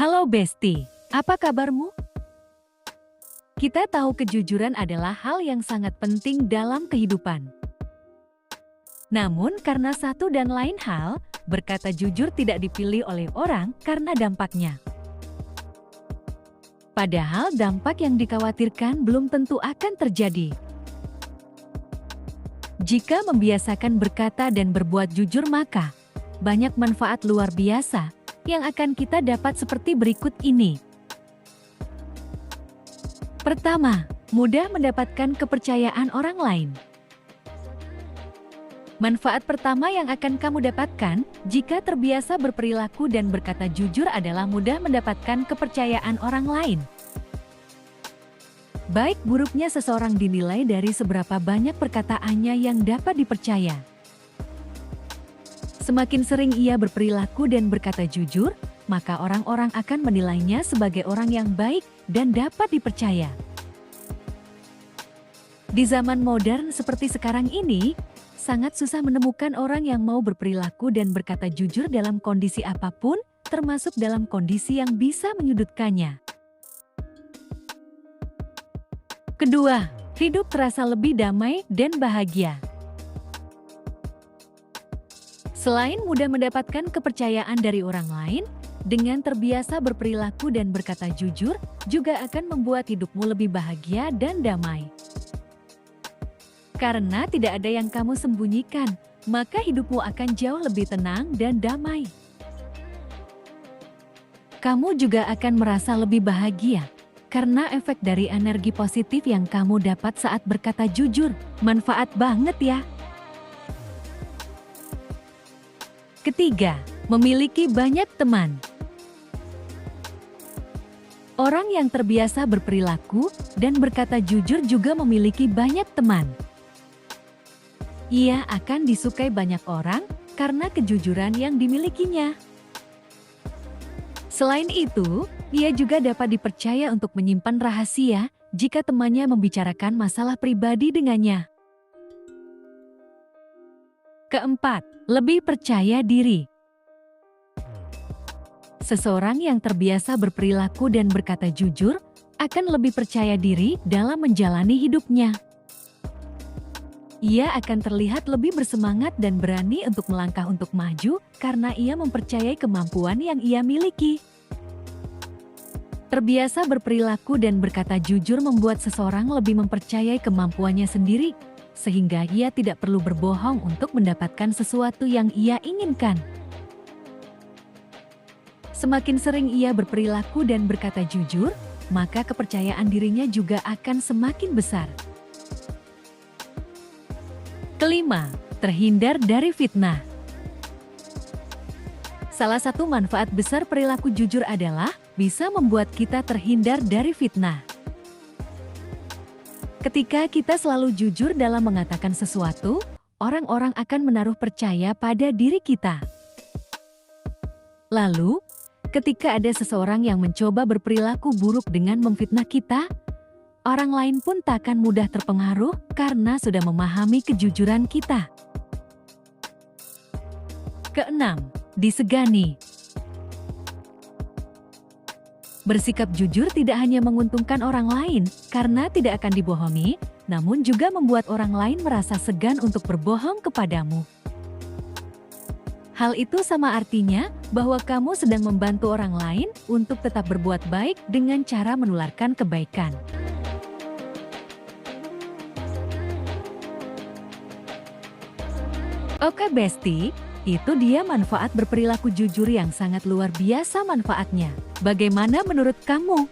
Halo Besti, apa kabarmu? Kita tahu kejujuran adalah hal yang sangat penting dalam kehidupan. Namun karena satu dan lain hal, berkata jujur tidak dipilih oleh orang karena dampaknya. Padahal dampak yang dikhawatirkan belum tentu akan terjadi. Jika membiasakan berkata dan berbuat jujur maka banyak manfaat luar biasa yang akan kita dapat seperti berikut ini. Pertama, mudah mendapatkan kepercayaan orang lain. Manfaat pertama yang akan kamu dapatkan jika terbiasa berperilaku dan berkata jujur adalah mudah mendapatkan kepercayaan orang lain. Baik buruknya seseorang dinilai dari seberapa banyak perkataannya yang dapat dipercaya. Semakin sering ia berperilaku dan berkata jujur, maka orang-orang akan menilainya sebagai orang yang baik dan dapat dipercaya. Di zaman modern seperti sekarang ini, sangat susah menemukan orang yang mau berperilaku dan berkata jujur dalam kondisi apapun, termasuk dalam kondisi yang bisa menyudutkannya. Kedua, hidup terasa lebih damai dan bahagia. Selain mudah mendapatkan kepercayaan dari orang lain, dengan terbiasa berperilaku dan berkata jujur, juga akan membuat hidupmu lebih bahagia dan damai. Karena tidak ada yang kamu sembunyikan, maka hidupmu akan jauh lebih tenang dan damai. Kamu juga akan merasa lebih bahagia, karena efek dari energi positif yang kamu dapat saat berkata jujur, manfaat banget ya. Ketiga, memiliki banyak teman. Orang yang terbiasa berperilaku dan berkata jujur juga memiliki banyak teman. Ia akan disukai banyak orang karena kejujuran yang dimilikinya. Selain itu, ia juga dapat dipercaya untuk menyimpan rahasia jika temannya membicarakan masalah pribadi dengannya. Keempat, lebih percaya diri. Seseorang yang terbiasa berperilaku dan berkata jujur akan lebih percaya diri dalam menjalani hidupnya. Ia akan terlihat lebih bersemangat dan berani untuk melangkah untuk maju karena ia mempercayai kemampuan yang ia miliki. Terbiasa berperilaku dan berkata jujur membuat seseorang lebih mempercayai kemampuannya sendiri, sehingga ia tidak perlu berbohong untuk mendapatkan sesuatu yang ia inginkan. Semakin sering ia berperilaku dan berkata jujur, maka kepercayaan dirinya juga akan semakin besar. Kelima, terhindar dari fitnah. Salah satu manfaat besar perilaku jujur adalah bisa membuat kita terhindar dari fitnah. Ketika kita selalu jujur dalam mengatakan sesuatu, orang-orang akan menaruh percaya pada diri kita. Lalu, ketika ada seseorang yang mencoba berperilaku buruk dengan memfitnah kita, orang lain pun tak akan mudah terpengaruh karena sudah memahami kejujuran kita. Keenam, disegani. Bersikap jujur tidak hanya menguntungkan orang lain karena tidak akan dibohongi, namun juga membuat orang lain merasa segan untuk berbohong kepadamu. Hal itu sama artinya bahwa kamu sedang membantu orang lain untuk tetap berbuat baik dengan cara menularkan kebaikan. Oke Besti, itu dia manfaat berperilaku jujur yang sangat luar biasa manfaatnya. Bagaimana menurut kamu?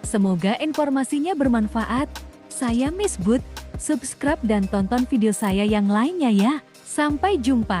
Semoga informasinya bermanfaat. Saya Miss Bud, subscribe dan tonton video saya yang lainnya ya. Sampai jumpa.